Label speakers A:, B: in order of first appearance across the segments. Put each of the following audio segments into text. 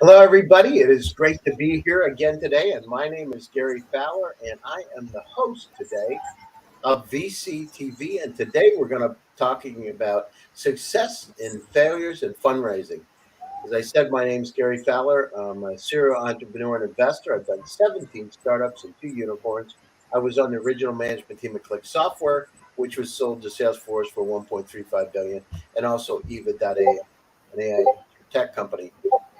A: Hello, everybody. It is great to be here again today, and my name is Gary Fowler, and I am the host today of VCTV, and today we're going to be talking about success in failures and fundraising. As I said, my name is Gary Fowler. I'm a serial entrepreneur and investor. I've done 17 startups and 2 unicorns. I was on the original management team at Click Software, which was sold to Salesforce for $1.35 billion, and also Eva.ai, an AI tech company.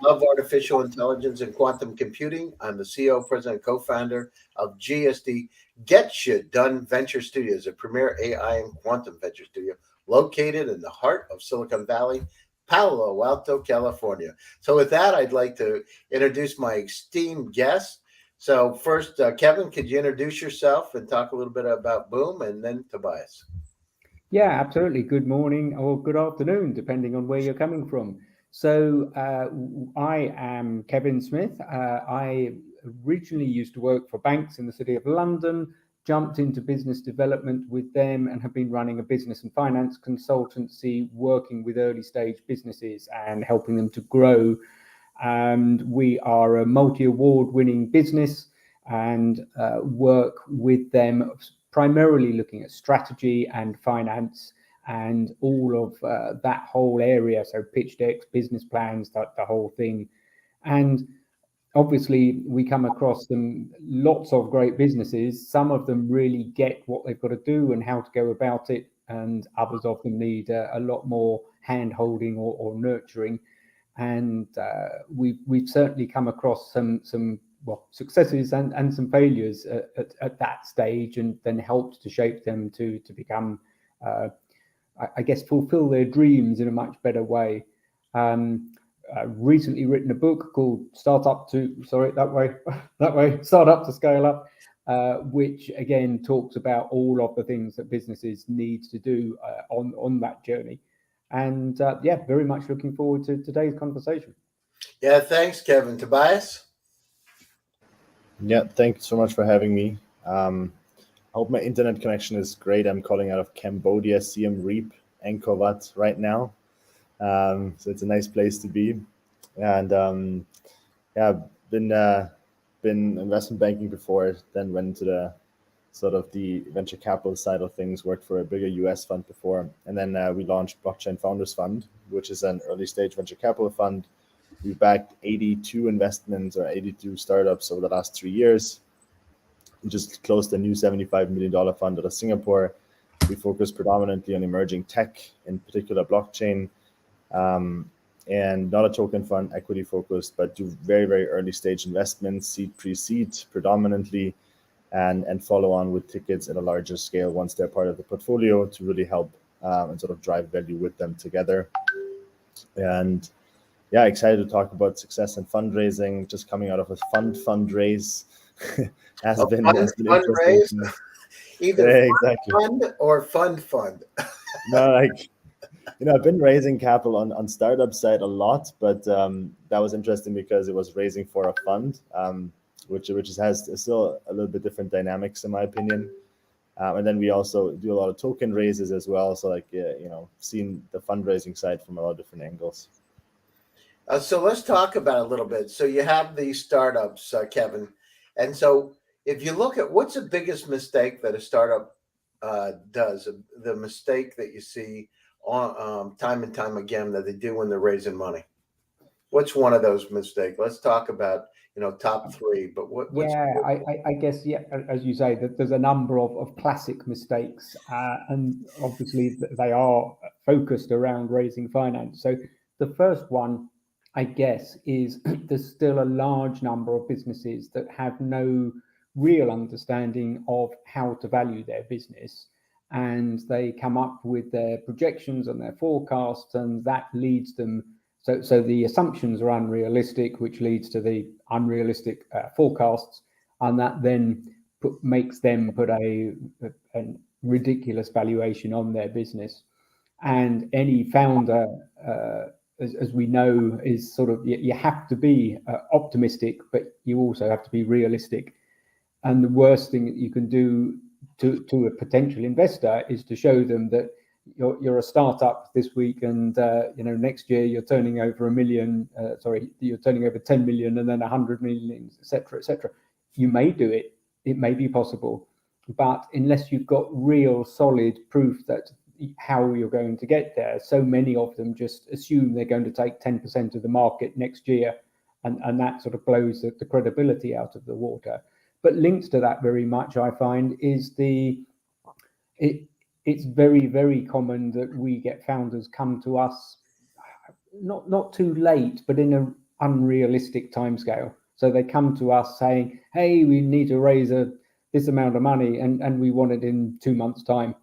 A: Love artificial intelligence and quantum computing. I'm the CEO, president, co-founder of GSD Get You Done Venture Studios, a premier AI and quantum venture studio located in the heart of Silicon Valley, Palo Alto, California. So with that, I'd like to introduce my esteemed guests. So first, Kevin, could you introduce yourself and talk a little bit about Boom, and then Tobias?
B: Yeah, absolutely. Good morning or good afternoon, depending on where you're coming from. So I am Kevin Smith. I originally used to work for banks in the City of London, jumped into business development with them, and have been running a business and finance consultancy, working with early stage businesses and helping them to grow. And we are a multi-award winning business and work with them primarily looking at strategy and finance and all of that whole area. So pitch decks, business plans, the whole thing. And obviously we come across them, lots of great businesses. Some of them really get what they've got to do and how to go about it. And others of them need a lot more hand holding or nurturing. And we've certainly come across some successes and some failures at that stage, and then helped to shape them to become I guess fulfill their dreams in a much better way. Recently written a book called Startup to Scale Up, which again talks about all of the things that businesses need to do on that journey. And yeah, very much looking forward to today's conversation.
A: Yeah, thanks, Kevin. Tobias?
C: Yeah, thanks so much for having me. I hope my internet connection is great. I'm calling out of Cambodia, Siem Reap, Angkor Wat right now. So it's a nice place to be. And yeah, been investment banking before, then went into the sort of the venture capital side of things, worked for a bigger US fund before. And then we launched Blockchain Founders Fund, which is an early stage venture capital fund. We backed 82 investments or 82 startups over the last 3 years. We just closed a new $75 million fund out of Singapore. We focus predominantly on emerging tech, in particular blockchain, and not a token fund, equity focused, but do very, very early stage investments, seed, pre-seed predominantly, and follow on with tickets at a larger scale once they're part of the portfolio to really help and sort of drive value with them together. And yeah, excited to talk about success and fundraising, just coming out of a fundraise. has been
A: fundraise? Either
C: exactly.
A: fund or fund.
C: No, like, I've been raising capital on startup side a lot, but that was interesting because it was raising for a fund, which has still a little bit different dynamics in my opinion. And then we also do a lot of token raises as well. So like, seeing the fundraising side from a lot of different angles.
A: So let's talk about a little bit. So you have these startups, Kevin. And so if you look at what's the biggest mistake that a startup does, the mistake that you see on time and time again that they do when they're raising money, what's one of those mistakes? Let's talk about, top 3, but
B: I guess, yeah, as you say, that there's a number of classic mistakes, and obviously they are focused around raising finance. So the first one, I guess, is there's still a large number of businesses that have no real understanding of how to value their business, and they come up with their projections and their forecasts, and that leads them. So the assumptions are unrealistic, which leads to the unrealistic forecasts, and that then makes them put a ridiculous valuation on their business. And any founder, as we know, is sort of, you have to be optimistic, but you also have to be realistic. And the worst thing that you can do to a potential investor is to show them that you're a startup this week, and next year you're turning over you're turning over 10 million, and then 100 million, etc., etc. You may do it. It may be possible, but unless you've got real solid proof that how you're going to get there, so many of them just assume they're going to take 10% of the market next year, and that sort of blows the credibility out of the water. But linked to that very much, I find, is it's very, very common that we get founders come to us not too late, but in an unrealistic timescale. So they come to us saying, hey, we need to raise this amount of money, and we want it in 2 months' time.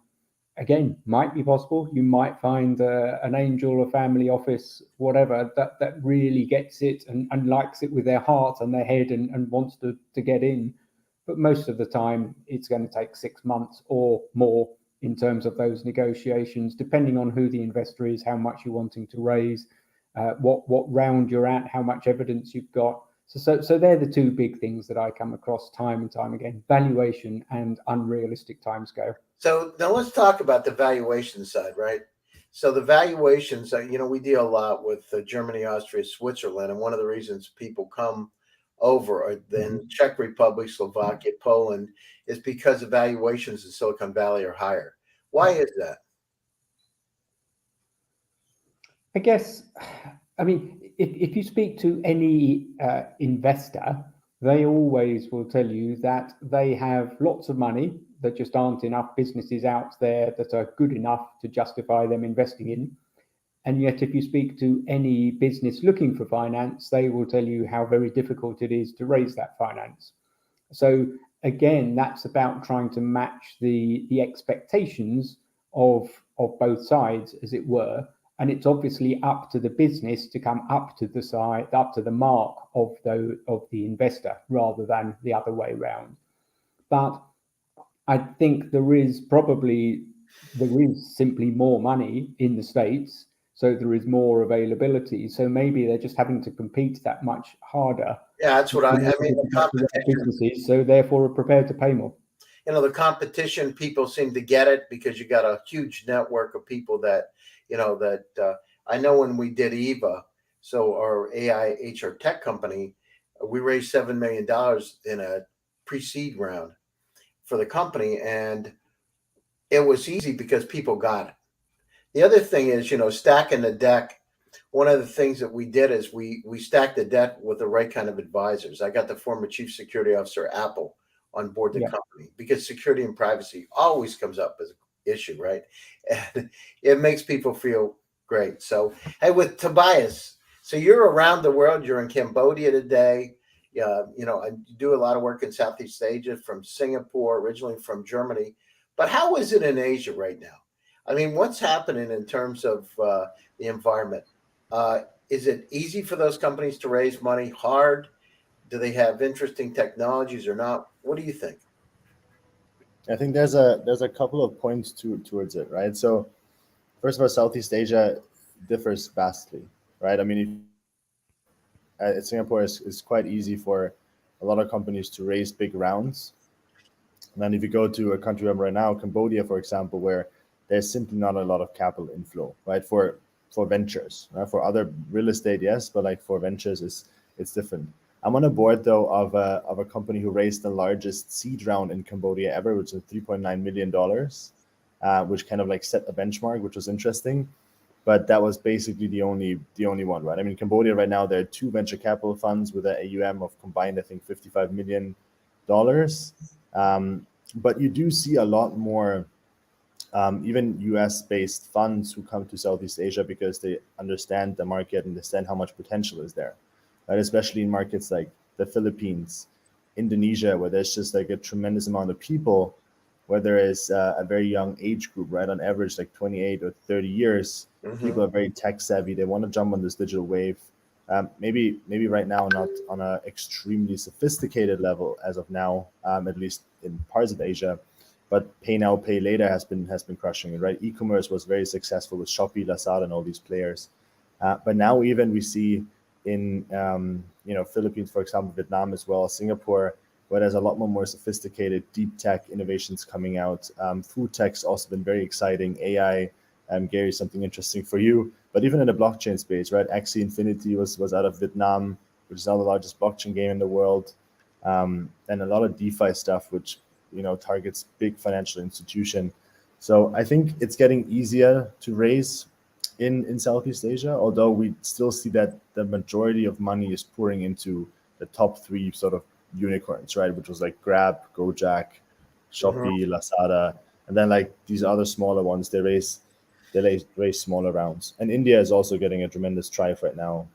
B: Again, might be possible. You might find an angel, a family office, whatever, that really gets it and likes it with their heart and their head and wants to get in. But most of the time, it's going to take 6 months or more in terms of those negotiations, depending on who the investor is, how much you're wanting to raise, what round you're at, how much evidence you've got. So they're the two big things that I come across time and time again: valuation and unrealistic timescale.
A: So now let's talk about the valuation side, right? So the valuations, we deal a lot with Germany, Austria, Switzerland, and one of the reasons people come over, or then Czech Republic, Slovakia, Poland, is because the valuations in Silicon Valley are higher. Why is that?
B: I guess, I mean, if you speak to any investor, they always will tell you that they have lots of money. There just aren't enough businesses out there that are good enough to justify them investing in. And yet, if you speak to any business looking for finance, they will tell you how very difficult it is to raise that finance. So again, that's about trying to match the expectations of both sides, as it were. And it's obviously up to the business to come up to the mark of the investor, rather than the other way around. But I think there is simply more money in the States, so there is more availability. So maybe they're just having to compete that much harder.
A: Yeah, that's what I mean. The competition,
B: businesses, so therefore are prepared to pay more.
A: The competition, people seem to get it because you got a huge network of people that, I know when we did EVA, so our AI HR tech company, we raised $7 million in a pre-seed round for the company, and it was easy because people got it. The other thing is, stacking the deck. One of the things that we did is we stacked the deck with the right kind of advisors. I got the former chief security officer at Apple on board the company, because security and privacy always comes up as an issue, right? And it makes people feel great. So, hey, with Tobias, so you're around the world. You're in Cambodia today. I do a lot of work in Southeast Asia, from Singapore, originally from Germany. But how is it in Asia right now? I mean, what's happening in terms of the environment? Is it easy for those companies to raise money? Hard? Do they have interesting technologies or not? What do you think?
C: I think there's a couple of points towards it, right? So first of all, Southeast Asia differs vastly, right? I mean, Singapore is quite easy for a lot of companies to raise big rounds. And then if you go to a country right now, Cambodia, for example, where there's simply not a lot of capital inflow, right? For ventures, right? For other real estate, yes, but like for ventures, it's different. I'm on a board though of a company who raised the largest seed round in Cambodia ever, which is $3.9 million, which kind of like set a benchmark, which was interesting. But that was basically the only one, right? I mean, Cambodia right now, there are 2 venture capital funds with an AUM of combined, I think, $55 million. But you do see a lot more even US-based funds who come to Southeast Asia because they understand the market, understand how much potential is there, right? Especially in markets like the Philippines, Indonesia, where there's just like a tremendous amount of people, where there is a very young age group, right? On average, like 28 or 30 years. People are very tech savvy. They want to jump on this digital wave. Maybe right now not on an extremely sophisticated level as of now, at least in parts of Asia. But pay now, pay later has been crushing it, right? E-commerce was very successful with Shopee, Lazada, and all these players. But now even we see in Philippines, for example, Vietnam as well, Singapore, where there's a lot more sophisticated deep tech innovations coming out. Food tech's also been very exciting. AI Gary, something interesting for you. But even in the blockchain space, right? Axie Infinity was out of Vietnam, which is now the largest blockchain game in the world, and a lot of DeFi stuff, which targets big financial institution. So I think it's getting easier to raise in Southeast Asia, although we still see that the majority of money is pouring into the top three sort of unicorns, right? Which was like Grab, Gojek, Shopee, Lazada, and then like these other smaller ones, they raise smaller rounds. And India is also getting a tremendous drive right now.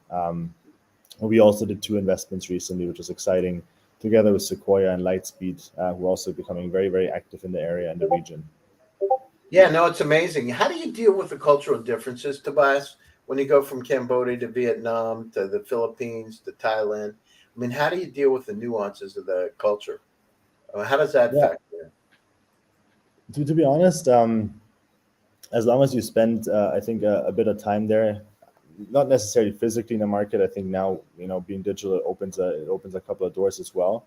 C: We also did 2 investments recently, which is exciting, together with Sequoia and Lightspeed, who are also becoming very, very active in the area and the region.
A: Yeah, no, it's amazing. How do you deal with the cultural differences, Tobias, when you go from Cambodia to Vietnam to the Philippines to Thailand? I mean, how do you deal with the nuances of the culture? How does that
C: Yeah,
A: factor in?
C: to be honest, as long as you spend, I think, a bit of time there, not necessarily physically in the market. I think now, being digital, it opens a couple of doors as well.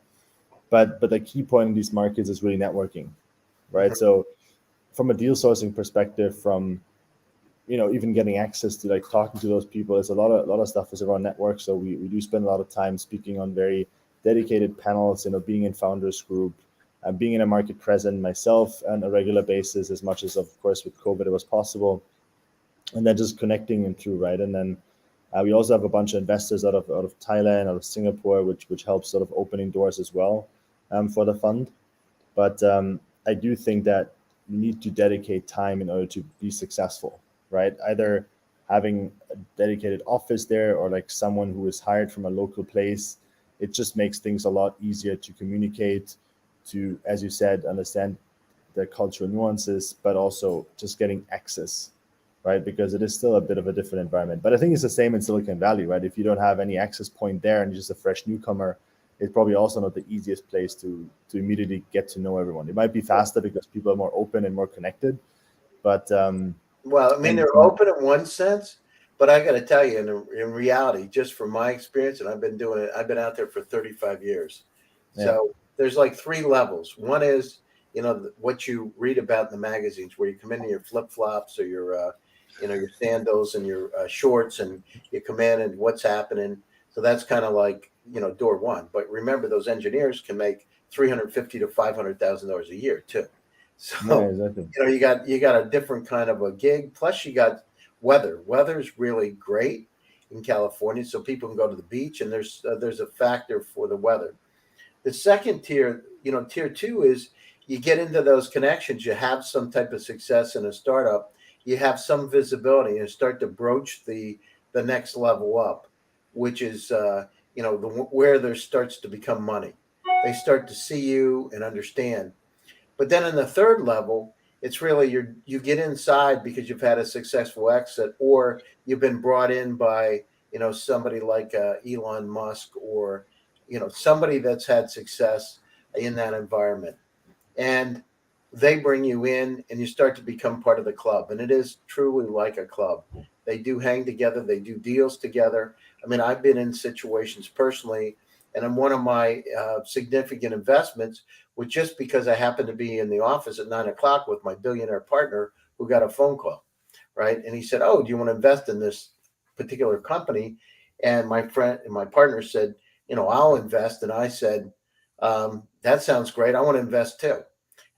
C: But the key point in these markets is really networking, right? So from a deal sourcing perspective, from even getting access to like talking to those people, it's a lot of stuff is around network. So we do spend a lot of time speaking on very dedicated panels, being in founders group, being in a market present myself on a regular basis, as much as of course with COVID it was possible, and then just connecting and through, right? And then we also have a bunch of investors out of Thailand, out of Singapore, which helps sort of opening doors as well, for the fund. But I do think that you need to dedicate time in order to be successful, right? Either having a dedicated office there or like someone who is hired from a local place. It just makes things a lot easier to communicate, to, as you said, understand the cultural nuances, but also just getting access, right? Because it is still a bit of a different environment. But I think it's the same in Silicon Valley, right? If you don't have any access point there and you're just a fresh newcomer, it's probably also not the easiest place to immediately get to know everyone. It might be faster because people are more open and more connected, but
A: Well, I mean, they're open in one sense, but I got to tell you, in reality, just from my experience, and I've been doing it, I've been out there for 35 years. So there's like 3 levels. One is, what you read about in the magazines, where you come in your flip flops or your sandals and your shorts, and you come in and what's happening. So that's kind of like, door one. But remember, those engineers can make $350,000 to $500,000 a year too. So
C: exactly.
A: you got a different kind of a gig. Plus, you got weather. Weather's really great in California, so people can go to the beach, and there's a factor for the weather. The second tier, tier 2 is you get into those connections. You have some type of success in a startup. You have some visibility and start to broach the next level up, which is where there starts to become money. They start to see you and understand. But then in the third level, it's really you get inside because you've had a successful exit, or you've been brought in by somebody like Elon Musk, or somebody that's had success in that environment, and they bring you in, and you start to become part of the club. And it is truly like a club. They do hang together. They do deals together. I mean, I've been in situations personally, and in one of my significant investments was just because I happened to be in the office at 9 o'clock with my billionaire partner, who got a phone call, right? And he said, "Oh, do you want to invest in this particular company?" And my friend and my partner said, "I'll invest." And I said, "That sounds great. I want to invest too."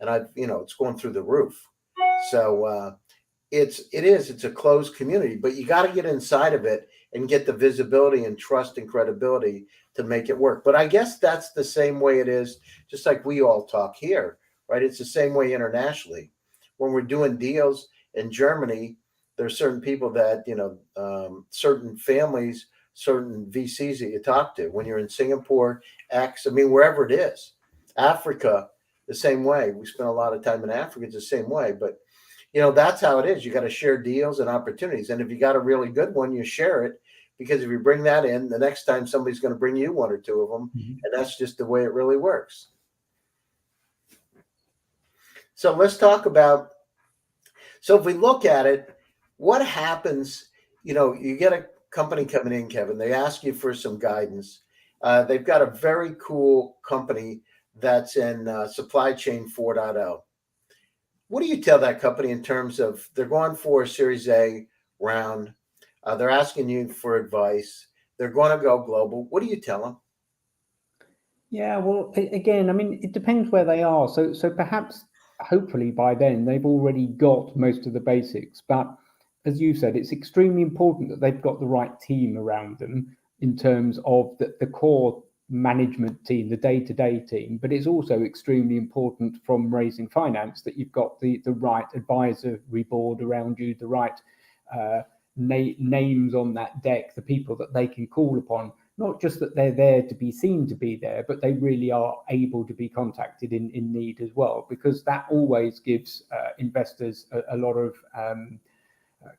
A: And it's going through the roof. So it's a closed community, but you got to get inside of it and get the visibility and trust and credibility to make it work. But I guess that's the same way it is, just like we all talk here, right? It's the same way internationally. When we're doing deals in Germany, there's certain people that, certain families, certain VCs that you talk to. When you're in Singapore, wherever it is, Africa, the same way. We spend a lot of time in Africa, it's the same way. But that's how it is. You got to share deals and opportunities. And if you got a really good one, you share it, because if you bring that in, the next time somebody's going to bring you 1 or 2 of them.
B: Mhm.
A: And that's just the way it really works. So let's talk about, so if we look at it, what happens, you get a company coming in, Kevin, they ask you for some guidance. They've got a very cool company that's in supply chain 4.0. what do you tell that company in terms of they're going for a Series A round? They're asking you for advice. They're going to go global. What do you tell them?
B: Yeah, well, again, I mean, it depends where they are. So perhaps, hopefully, by then they've already got most of the basics. But as you said, it's extremely important that they've got the right team around them in terms of the core management team, the day-to-day team. But it's also extremely important from raising finance that you've got the right advisory board around you, the right names on that deck, the people that they can call upon. Not just that they're there to be seen to be there, but they really are able to be contacted in need as well, because that always gives investors a lot of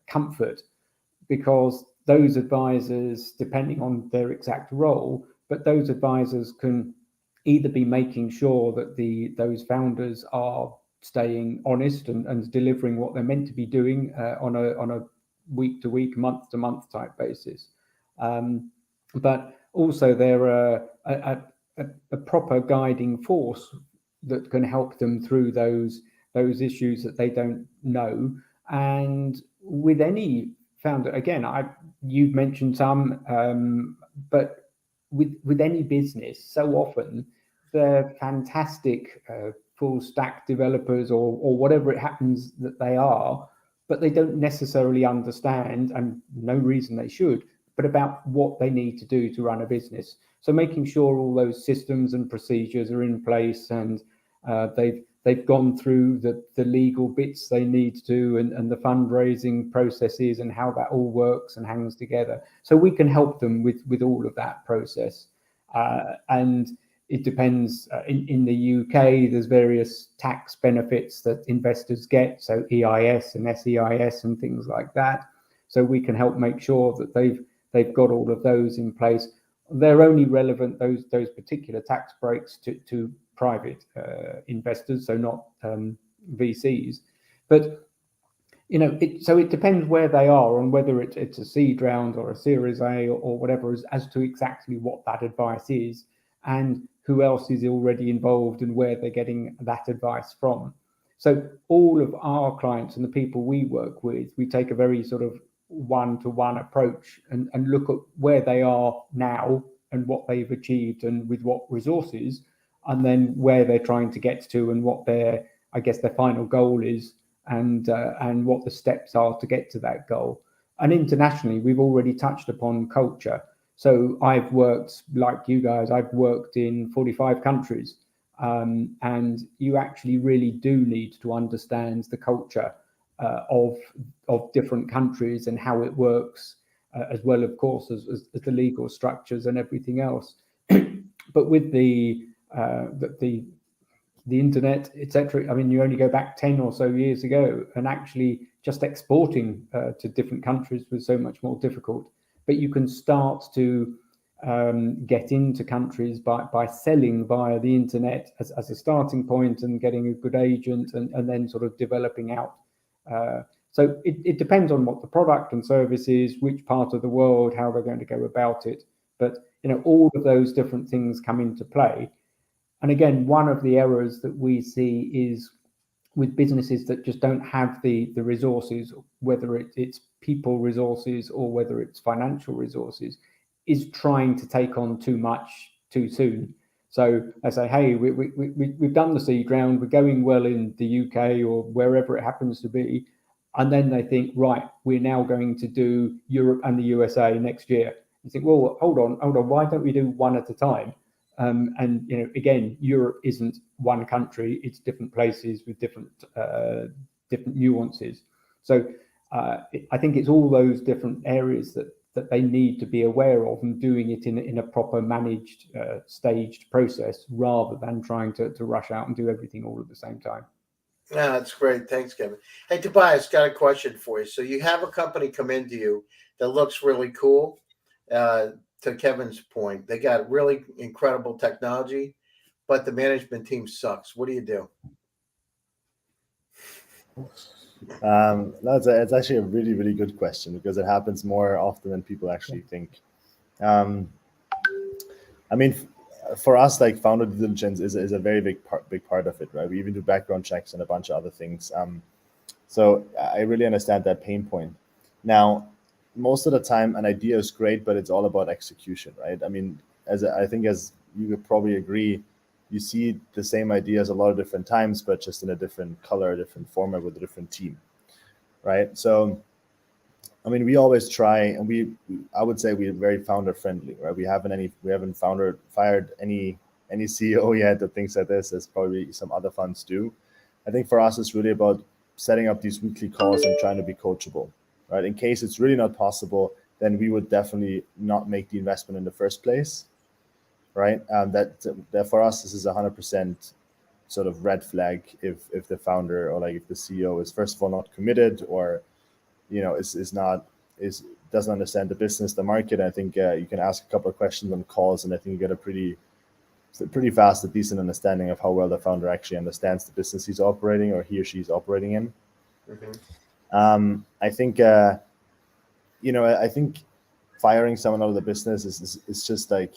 B: comfort, because those advisors, depending on their exact role, but those advisors can either be making sure that those founders are staying honest and delivering what they're meant to be doing on a week to week, month to month type basis. But also they're a proper guiding force that can help them through those issues that they don't know. And with any founder, again, you've mentioned some, but with any business, so often they're fantastic full stack developers or whatever it happens that they are, but they don't necessarily understand, and no reason they should, but about what they need to do to run a business. So making sure all those systems and procedures are in place, and they've gone through the legal bits they need to, and the fundraising processes and how that all works and hangs together. So we can help them with all of that process. And it depends. In the UK, there's various tax benefits that investors get, so EIS and SEIS and things like that. So we can help make sure that they've got all of those in place. They're only relevant, those particular tax breaks, to private investors, so not VCs. But so it depends where they are and whether it's a seed round or a Series A or whatever, as to exactly what that advice is and who else is already involved and where they're getting that advice from. So all of our clients and the people we work with, we take a very sort of one-to-one approach and look at where they are now and what they've achieved and with what resources, and then where they're trying to get to and what their final goal is, and what the steps are to get to that goal. And internationally, we've already touched upon culture. So I've worked, like you guys, I've worked in 45 countries, and you actually really do need to understand the culture of different countries and how it works, as well, of course, as the legal structures and everything else. But with the internet, etc., I mean, you only go back 10 or so years ago, and actually just exporting to different countries was so much more difficult. But you can start to get into countries by selling via the internet as a starting point and getting a good agent, and then sort of developing out. So it depends on what the product and service is, which part of the world, how they're going to go about it. But all of those different things come into play. And again, one of the errors that we see is with businesses that just don't have the resources, whether it's people resources or whether it's financial resources, is trying to take on too much too soon. So I say, hey, we've done the seed round, we're going well in the UK or wherever it happens to be. And then they think, right, we're now going to do Europe and the USA next year. You think, well, hold on, why don't we do one at a time? And again, Europe isn't one country; it's different places with different nuances. So I think it's all those different areas that they need to be aware of, and doing it in a proper managed, staged process, rather than trying to rush out and do everything all at the same time.
A: Yeah, that's great. Thanks, Kevin. Hey, Tobias, got a question for you. So you have a company come into you that looks really cool. To Kevin's point, they got really incredible technology, but the management team sucks. What do you do?
C: It's actually a really, really good question, because it happens more often than people actually think. I mean, for us, like founder due diligence is a very big part of it, right? We even do background checks and a bunch of other things. So I really understand that pain point. Now, most of the time, an idea is great, but it's all about execution, right? I mean, I think as you would probably agree, you see the same ideas a lot of different times, but just in a different color, different format with a different team, right? So, I mean, we always try, and I would say we're very founder friendly, right? We haven't fired any CEO yet that thinks like this, as probably some other funds do. I think for us, it's really about setting up these weekly calls and trying to be coachable, right? In case it's really not possible, then we would definitely not make the investment in the first place, right? That for us, this is 100% sort of red flag if the founder or like if the CEO is first of all not committed, or is doesn't understand the business, the market. I think you can ask a couple of questions on calls, and I think you get a pretty fast, a decent understanding of how well the founder actually understands the business he's operating or he or she's operating in.
A: Mm-hmm.
C: I think I think firing someone out of the business is just like,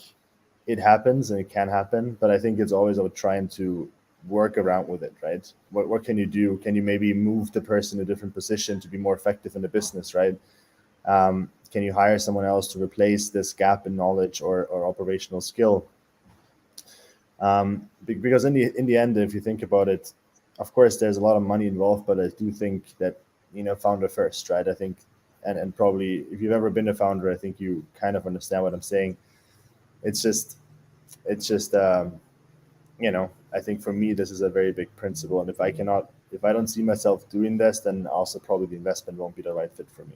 C: it happens and it can happen, but I think it's always about trying to work around with it, right? What can you do? Can you maybe move the person in a different position to be more effective in the business, right? Can you hire someone else to replace this gap in knowledge or operational skill? Because in the end, if you think about it, of course, there's a lot of money involved, but I do think that, founder first, right? I think, and probably if you've ever been a founder, I think you kind of understand what I'm saying. It's just, I think for me, this is a very big principle. And if I don't see myself doing this, then also probably the investment won't be the right fit for me.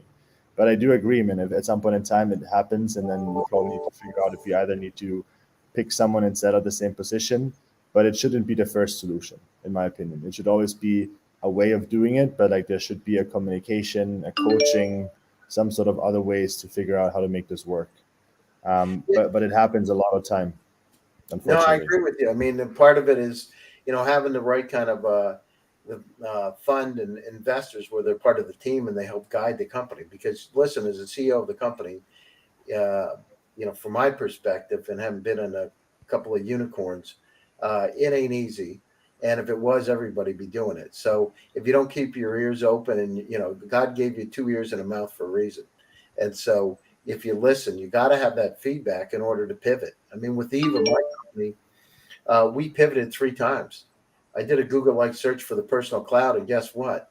C: But I do agree, man, if at some point in time it happens, and then you probably need to figure out if you either need to pick someone instead of the same position, but it shouldn't be the first solution, in my opinion. It should always be a way of doing it, but like there should be a communication, a coaching, some sort of other ways to figure out how to make this work. But it happens a lot of time,
A: No, I
C: unfortunately.
A: agree with you. I mean, and part of it is, having the right kind of fund and investors where they're part of the team and they help guide the company. Because listen, as a CEO of the company, from my perspective, and having been in a couple of unicorns, it ain't easy. And if it was, everybody be doing it. So if you don't keep your ears open, and God gave you 2 ears and a mouth for a reason, and so if you listen, you got to have that feedback in order to pivot. I mean, with Eva, my company, we pivoted 3 times. I did a Google-like search for the personal cloud, and guess what?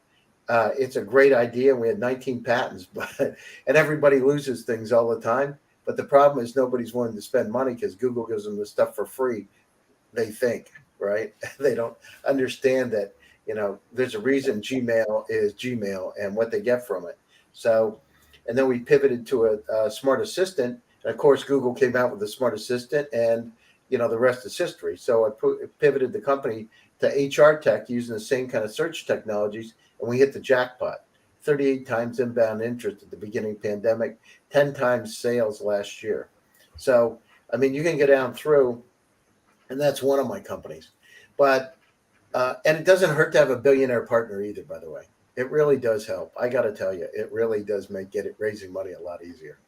A: It's a great idea. We had 19 patents, and everybody loses things all the time. But the problem is nobody's willing to spend money because Google gives them the stuff for free. They think, right? They don't understand that there's a reason Gmail is Gmail and what they get from it. So, and then we pivoted to a smart assistant, and of course Google came out with the smart assistant, and the rest is history. So I pivoted the company to HR tech using the same kind of search technologies, and we hit the jackpot. 38 times inbound interest at the beginning of the pandemic, 10 times sales last year. So, I mean, you can get down through, and that's one of my companies. But, and it doesn't hurt to have a billionaire partner either, by the way. It really does help. I got to tell you, it really does make raising money a lot easier.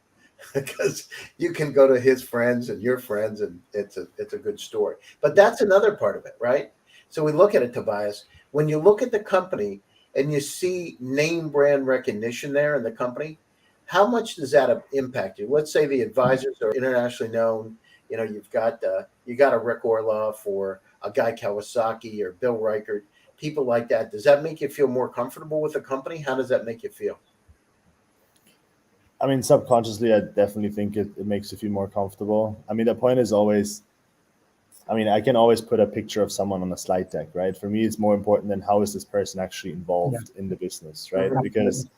A: Because you can go to his friends and your friends, and it's a good story. But that's another part of it, right? So we look at it, Tobias. When you look at the company and you see name brand recognition there in the company, how much does that impact you? Let's say the advisors are internationally known. You've got you got a Rick Orloff or a Guy Kawasaki or Bill Reichert, people like that. Does that make you feel more comfortable with the company? How does that make you feel?
C: I mean, subconsciously, I definitely think it makes you feel more comfortable. I mean, the point is always, I mean, I can always put a picture of someone on a slide deck, right? For me, it's more important than how is this person actually involved in the business, right?
A: Mhm.
C: Because,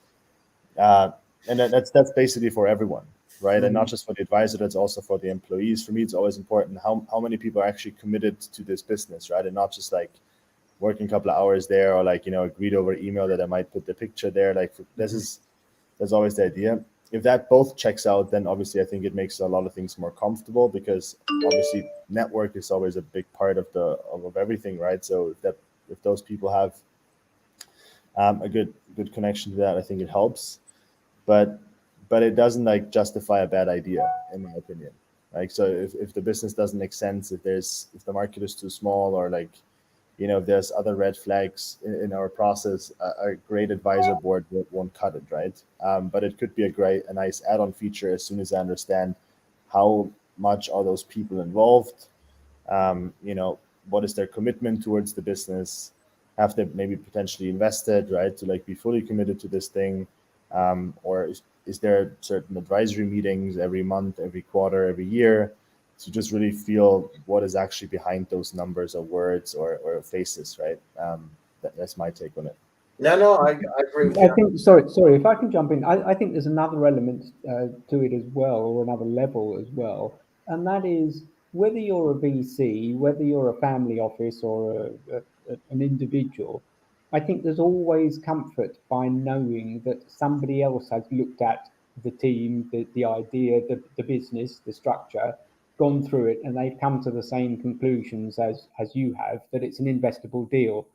C: and that's basically for everyone, right? And not just for the advisor, that's also for the employees. For me, it's always important how many people are actually committed to this business, right? And not just like working a couple of hours there, or like, agreed over email that I might put the picture there. Like that's always the idea. If that both checks out, then obviously I think it makes a lot of things more comfortable, because obviously network is always a big part of everything, right? So if those people have a good connection to that, I think it helps. But it doesn't like justify a bad idea, in my opinion. Like, so if the business doesn't make sense, if the market is too small, or like, if there's other red flags in our process, a great advisor board won't cut it, right? But it could be a nice add-on feature as soon as I understand how much are those people involved, what is their commitment towards the business, have they maybe potentially invested, right, to like be fully committed to this thing, or is there certain advisory meetings every month, every quarter, every year, to just really feel what is actually behind those numbers or words or faces, right? That's my take on it.
A: No, I agree with
B: I
A: you.
B: think, sorry, if I can jump in, I think there's another element to it as well, or another level as well, and that is whether you're a VC, whether you're a family office or an individual, I think there's always comfort by knowing that somebody else has looked at the team, the idea, the business, the structure, gone through it, and they've come to the same conclusions as you have, that it's an investable deal.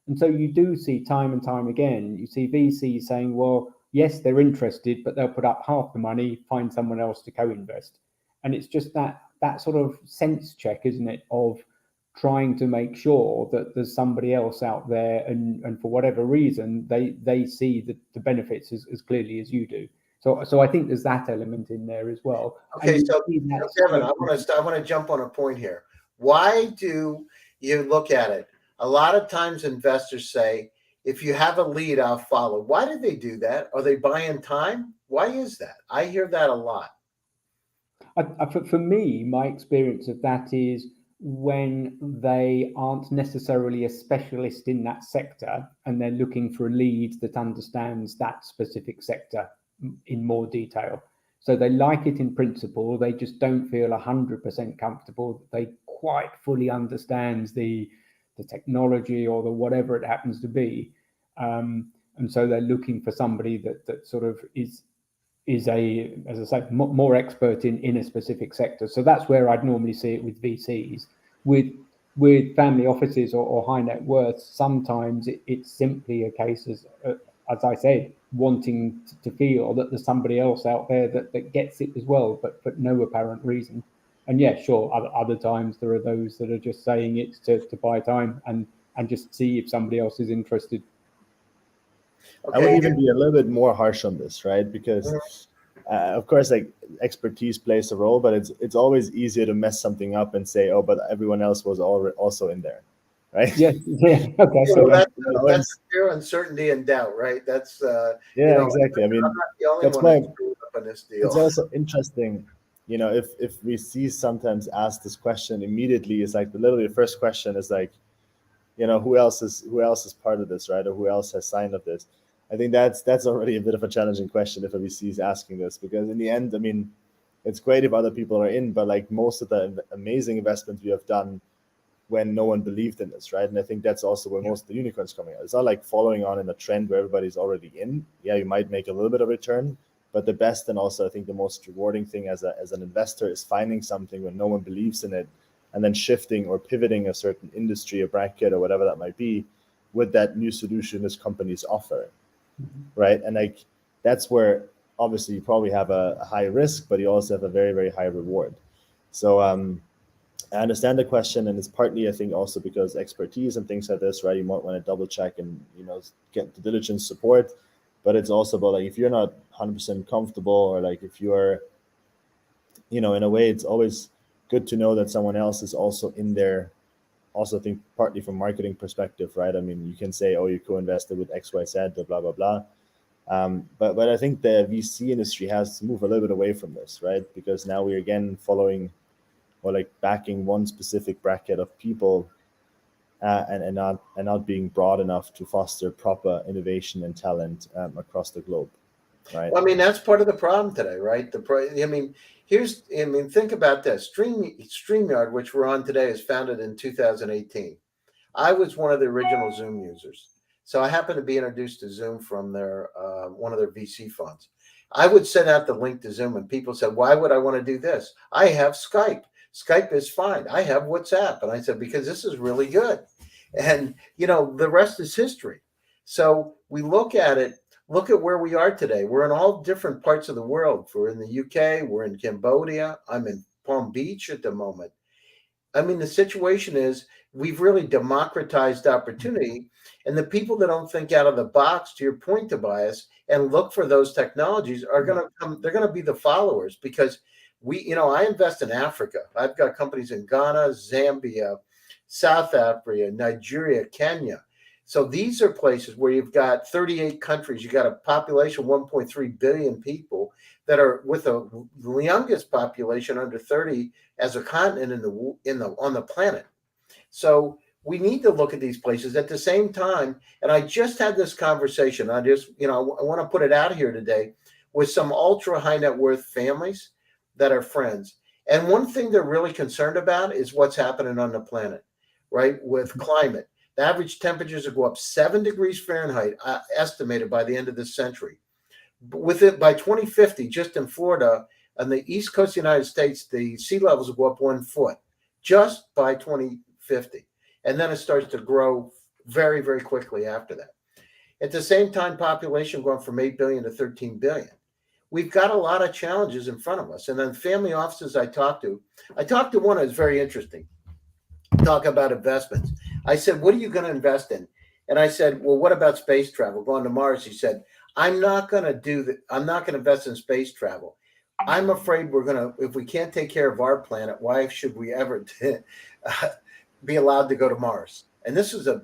B: And so you do see time and time again, you see VCs saying, well, yes, they're interested, but they'll put up half the money, find someone else to co-invest. And it's just that sort of sense check, isn't it, of trying to make sure that there's somebody else out there, and for whatever reason, they see the benefits as clearly as you do. So I think there's that element in there as well.
A: Okay, so Kevin, I want to jump on a point here. Why do you look at it? A lot of times investors say, if you have a lead, I'll follow. Why did they do that? Are they buying time? Why is that? I hear that a lot.
B: For me, my experience of that is when they aren't necessarily a specialist in that sector and they're looking for a lead that understands that specific sector in more detail. So they like it in principle, they just don't feel 100% comfortable that they quite fully understands the technology or the whatever it happens to be. And so they're looking for somebody that sort of is a, as I say, more expert in a specific sector. So that's where I'd normally see it with VCs. With family offices or high net worth, sometimes it's simply a case, as I said, wanting to feel that there's somebody else out there that gets it as well, but for no apparent reason. And yeah, sure, other times there are those that are just saying it's to buy time and just see if somebody else is interested.
C: I would even be a little bit more harsh on this, right? Because of course, like, expertise plays a role, but it's always easier to mess something up and say, oh, but everyone else was also in there, right?
B: Yeah. Okay.
A: So that's fear, uncertainty, and doubt, right? That's
C: exactly. I mean,
A: I'm not the only
C: that's
A: one
C: why
A: that's screwed up in this deal.
C: it's also interesting, if we see sometimes ask this question immediately, is like literally the first question is like, who else is part of this, right? Or who else has signed up this? I think that's already a bit of a challenging question if a VC is asking this, because in the end, I mean, it's great if other people are in, but like most of the amazing investments we have done when no one believed in this, right? And I think that's also where most of the unicorns coming out. It's not like following on in a trend where everybody's already in. Yeah, you might make a little bit of return, but the best and also I think the most rewarding thing as an investor is finding something when no one believes in it, and then shifting or pivoting a certain industry, a bracket, or whatever that might be, with that new solution this company's offering. Right. And like that's where obviously you probably have a high risk, but you also have a very, very high reward. So I understand the question, and it's partly I think also because expertise and things like this, right? You might want to double check and get the diligence support, but it's also about like if you're not 100% comfortable, or like if you are, in a way, it's always good to know that someone else is also in there. Also, I think partly from marketing perspective, right? I mean, you can say, oh, you co-invested with XYZ, blah, blah, blah. But I think the VC industry has to move a little bit away from this, right? Because now we're again following or like backing one specific bracket of people and not being broad enough to foster proper innovation and talent across the globe, right?
A: Well, I mean, that's part of the problem today, right? Think about this. StreamYard, which we're on today, is founded in 2018. I was one of the original Zoom users. So I happened to be introduced to Zoom from their one of their VC funds. I would send out the link to Zoom, and people said, why would I want to do this? I have Skype. Skype is fine. I have WhatsApp. And I said, because this is really good. And, the rest is history. So we look at where we are today. We're in all different parts of the world. We're in the UK. We're in Cambodia. I'm in Palm Beach at the moment. I mean, the situation is we've really democratized opportunity, and the people that don't think out of the box, to your point, Tobias, and look for those technologies are going to come. They're going to be the followers because I invest in Africa. I've got companies in Ghana, Zambia, South Africa, Nigeria, Kenya. So these are places where you've got 38 countries. You got a population of 1.3 billion people that are with the youngest population under 30 as a continent on the planet. So we need to look at these places at the same time. And I just had this conversation. I want to put it out here today with some ultra high net worth families that are friends. And one thing they're really concerned about is what's happening on the planet, right? With climate. The average temperatures will go up 7 degrees Fahrenheit, estimated by the end of this century. With it by 2050, just in Florida, on the east coast of the United States, the sea levels will go up 1 foot just by 2050. And then it starts to grow very, very quickly after that. At the same time, population going from 8 billion to 13 billion. We've got a lot of challenges in front of us. And then family offices I talked to one that's very interesting. Talk about investments. I said, what are you going to invest in? And I said, well, what about space travel? Going to Mars? He said, I'm not going to do that. I'm not going to invest in space travel. I'm afraid if we can't take care of our planet, why should we ever be allowed to go to Mars? And this is a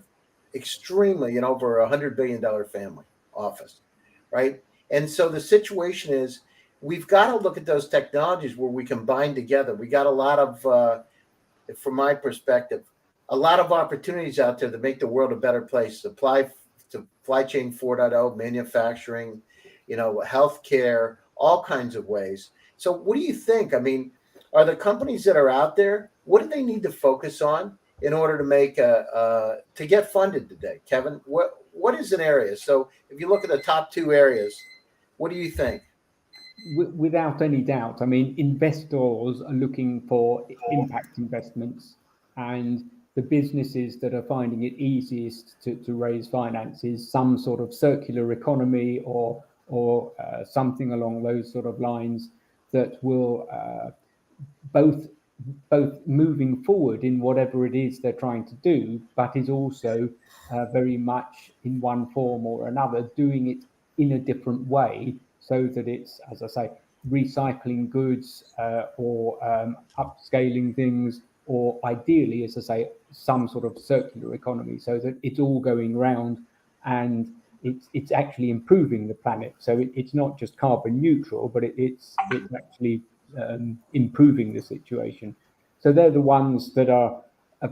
A: extremely, over $100 billion family office, right? And so the situation is we've got to look at those technologies where we combine together. We got a lot of, from my perspective, a lot of opportunities out there to make the world a better place. Supply chain 4.0, manufacturing, healthcare, all kinds of ways. So what do you think? I mean, are the companies that are out there, what do they need to focus on in order to make to get funded today? Kevin, what is an area? So if you look at the top 2 areas, what do you think?
B: Without any doubt, I mean, investors are looking for impact investments, and the businesses that are finding it easiest to raise finances, some sort of circular economy or something along those sort of lines that will both moving forward in whatever it is they're trying to do, but is also very much in one form or another doing it in a different way, so that it's, as I say, recycling goods or upscaling things, or ideally, as I say, some sort of circular economy, so that it's all going round and it's actually improving the planet. So it's not just carbon neutral, but it's actually improving the situation. So they're the ones that are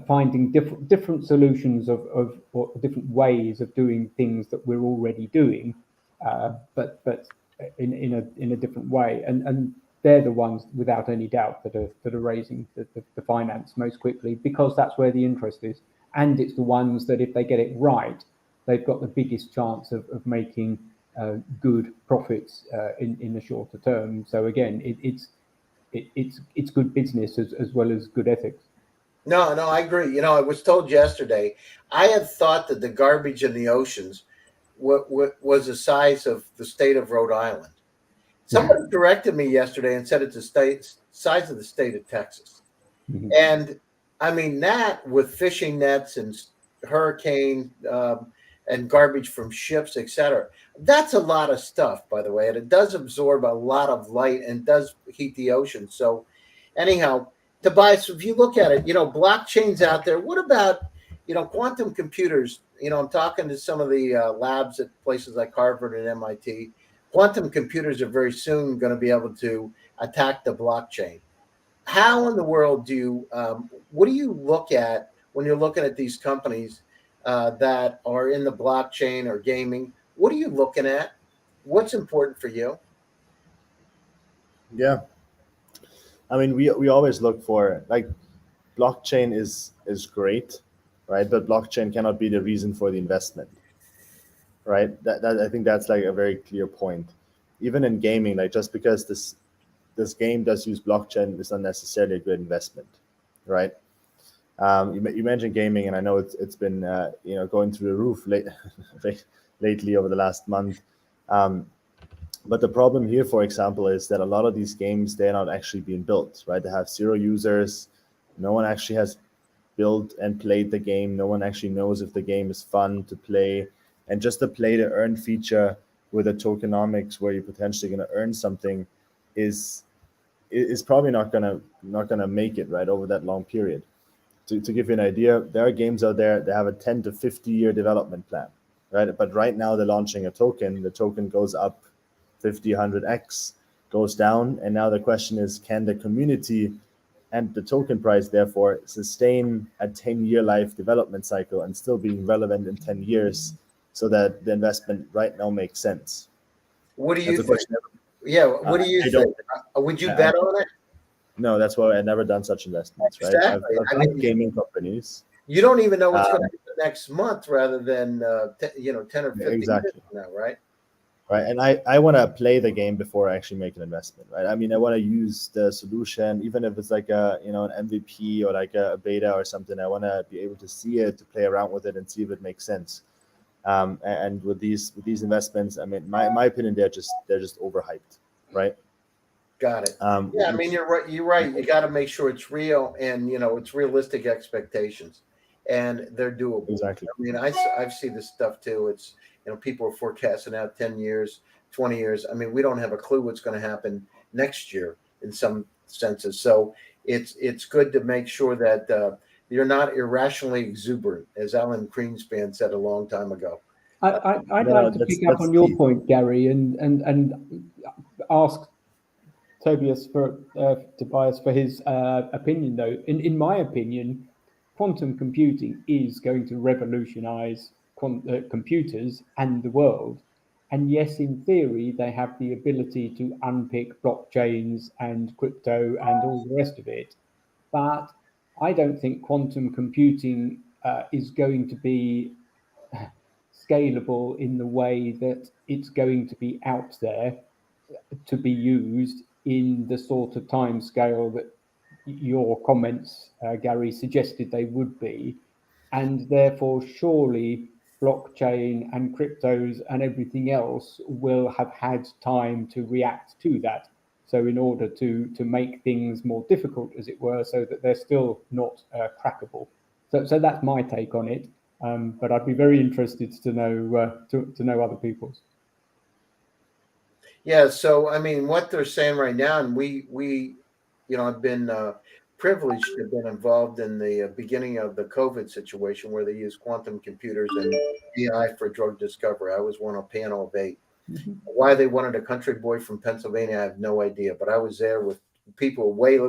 B: finding different solutions or different ways of doing things that we're already doing, but in a different way, and they're the ones, without any doubt, that are raising the finance most quickly, because that's where the interest is, and it's the ones that, if they get it right, they've got the biggest chance of making good profits in the shorter term. So again, it's good business as well as good ethics.
A: No, I agree. I was told yesterday, I had thought that the garbage in the oceans was the size of the state of Rhode Island. Somebody corrected me yesterday and said it's the size of the state of Texas. Mm-hmm. And I mean, that with fishing nets and hurricane and garbage from ships, etc. That's a lot of stuff, by the way, and it does absorb a lot of light and does heat the ocean. So anyhow, Tobias, if you look at it, blockchain's out there. What about, quantum computers? I'm talking to some of the labs at places like Harvard and MIT. Quantum computers are very soon going to be able to attack the blockchain. How in the world what do you look at when you're looking at these companies that are in the blockchain or gaming? What are you looking at? What's important for you?
C: Yeah. I mean, we always look for, like, blockchain is great, right? But blockchain cannot be the reason for the investment, right? That I think that's like a very clear point. Even in gaming, like, just because this game does use blockchain is not necessarily a good investment, right? You mentioned gaming, and I know it's been going through the roof lately over the last month. But the problem here, for example, is that a lot of these games, they're not actually being built, right? They have 0 users. No one actually has built and played the game. No one actually knows if the game is fun to play. And just the play to earn feature with a tokenomics where you're potentially going to earn something is probably not gonna make it right over that long period. To give you an idea, there are games out there that have a 10 to 50 year development plan, right? But right now they're launching a token. The token goes up 50, 100x, goes down, and now the question is, can the community and the token price therefore sustain a 10-year life development cycle and still being relevant in 10 years so that the investment right now makes sense?
A: What do you
C: That's a
A: think?
C: question.
A: Yeah, what do you
C: I
A: think?
C: don't.
A: Would you bet on it?
C: No, that's why I've never done such investments, right? I've
A: Exactly. I
C: helped
A: mean,
C: gaming companies.
A: you don't even know what's going to
C: Um,
A: happen next month, rather than 10 or 15 years
C: exactly.
A: from now, right?
C: Right. And I want to play the game before I actually make an investment, right? I mean, I want to use the solution, even if it's like an MVP or like a beta or something. I want to be able to see it, to play around with it and see if it makes sense. And with these investments, I mean, my opinion, they're just overhyped, right?
A: Got it. Yeah, I mean, you're right. You're right. You got to make sure it's real, and it's realistic expectations, and they're doable.
C: Exactly.
A: I mean, I've seen this stuff too. It's people are forecasting out 10 years, 20 years. I mean, we don't have a clue what's going to happen next year in some senses. So it's good to make sure that you're not irrationally exuberant, as Alan Greenspan said a long time ago.
B: I'd like to pick up on your point, Gary, and ask Tobias Tobias for his opinion. Though, in my opinion, quantum computing is going to revolutionize computers and the world. And yes, in theory, they have the ability to unpick blockchains and crypto and all the rest of it. But I don't think quantum computing is going to be scalable in the way that it's going to be out there to be used in the sort of time scale that your comments, Gary, suggested they would be. And therefore, surely blockchain and cryptos and everything else will have had time to react to that. So in order to make things more difficult, as it were, so that they're still not crackable. So that's my take on it. But I'd be very interested to know other people's.
A: Yeah, so I mean, what they're saying right now, and I've been privileged to have been involved in the beginning of the COVID situation where they use quantum computers and AI for drug discovery. I was on a panel of 8.
B: Mm-hmm.
A: Why they wanted a country boy from Pennsylvania, I have no idea. But I was there with people way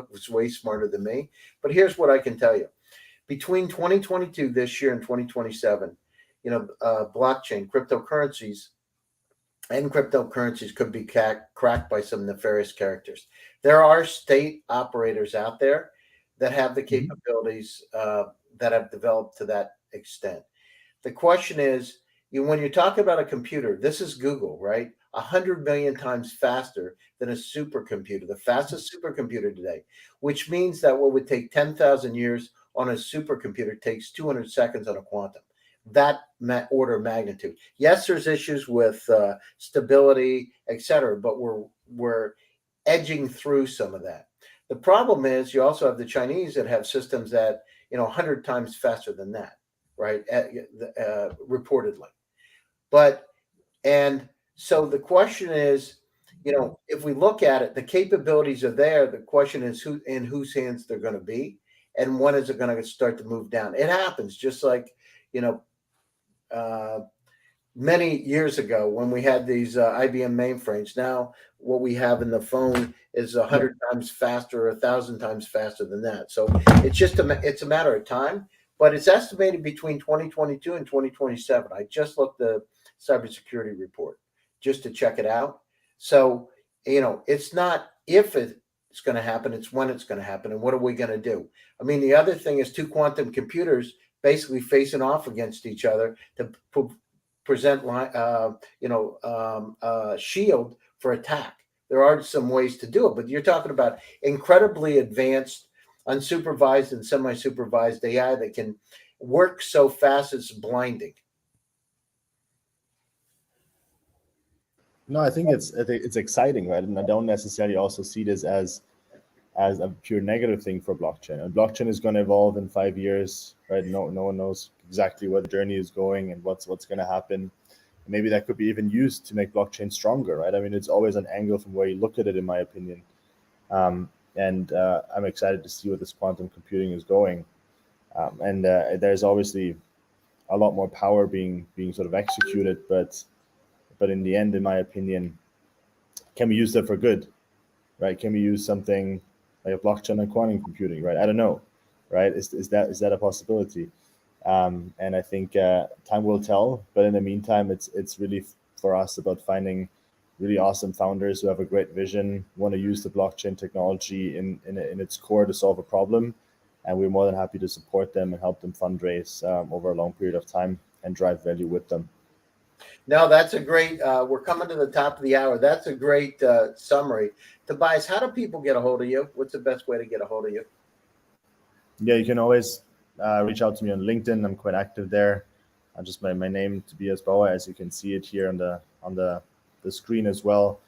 A: smarter than me. But here's what I can tell you: between 2022 this year and 2027, blockchain, cryptocurrencies could be cracked by some nefarious characters. There are state operators out there that have the capabilities that have developed to that extent. The question is, when you're talking about a computer, this is Google, right? 100 million times faster than a supercomputer, the fastest supercomputer today, which means that what would take 10,000 years on a supercomputer takes 200 seconds on a quantum. That order of magnitude. Yes, there's issues with stability, etc., but we're edging through some of that. The problem is you also have the Chinese that have systems that 100 times faster than that, right? Reportedly, and so the question is, if we look at it, the capabilities are there. The question is in whose hands they're going to be, and when is it going to start to move down? It happens just like many years ago when we had these IBM mainframes. Now what we have in the phone is 100 times faster, 1,000 times faster than that. So it's a matter of time, but it's estimated between 2022 and 2027. I just looked the cybersecurity report just to check it out. So it's not if it's going to happen, it's when it's going to happen, and what are we going to do? I mean, the other thing is 2 quantum computers basically facing off against each other to present shield for attack. There are some ways to do it, but you're talking about incredibly advanced unsupervised and semi-supervised AI that can work so fast it's blinding.
C: No, I think it's exciting, right? And I don't necessarily also see this as a pure negative thing for blockchain. And blockchain is going to evolve in 5 years, right? No one knows exactly where the journey is going and what's going to happen. Maybe that could be even used to make blockchain stronger, right? I mean, it's always an angle from where you look at it, in my opinion. And I'm excited to see where this quantum computing is going. And there's obviously a lot more power being sort of executed, but in the end, in my opinion, can we use that for good, right? Can we use something like a blockchain and quantum computing, right? I don't know, right? Is that a possibility? And I think time will tell. But in the meantime, it's really for us about finding really awesome founders who have a great vision, want to use the blockchain technology in its core to solve a problem, and we're more than happy to support them and help them fundraise over a long period of time and drive value with them.
A: No, that's a great. We're coming to the top of the hour. That's a great summary. Tobias, how do people get a hold of you? What's the best way to get a hold of you?
C: Yeah, you can always reach out to me on LinkedIn. I'm quite active there. Just my name, Tobias Bauer, as you can see it here on the screen as well,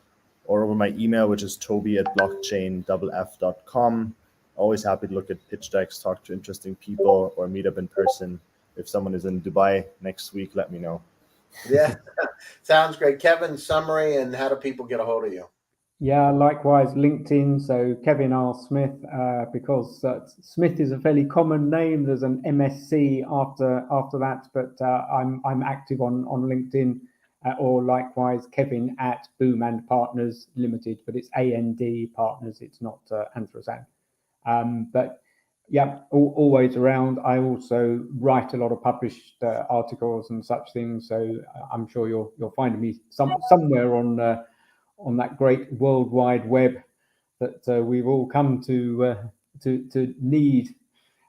C: or over my email, which is toby@blockchainff.com. Always happy to look at pitch decks, talk to interesting people, or meet up in person. If someone is in Dubai next week, let me know.
A: Yeah, sounds great. Kevin, summary, and how do people get a hold of you?
B: Yeah, likewise, LinkedIn. So Kevin R. Smith, because Smith is a fairly common name. There's an MSc after that, but I'm active on LinkedIn, or likewise Kevin at Boom and Partners Limited, but it's AND Partners. It's not Anthrozan. But yeah, always around. I also write a lot of published articles and such things. So I'm sure you'll find me somewhere on that great World Wide Web that we've all come to need,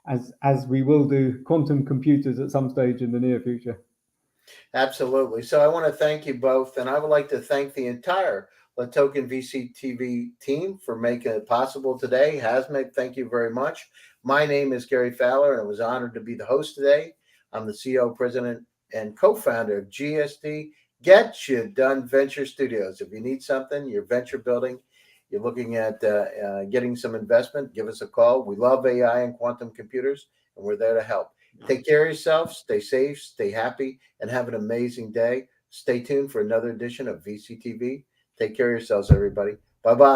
B: as we will do quantum computers at some stage in the near future.
A: Absolutely. So I want to thank you both, and I would like to thank the entire Token VC TV team for making it possible today. Hasmik, thank you very much. My name is Gary Fowler, and I was honored to be the host today. I'm the CEO, president, and co-founder of GSD Get You Done Venture Studios. If you need something, you're venture building, you're looking at getting some investment, give us a call. We love AI and quantum computers, and we're there to help. Take care of yourself, stay safe, stay happy, and have an amazing day. Stay tuned for another edition of VCTV. Take care of yourselves, everybody. Bye-bye.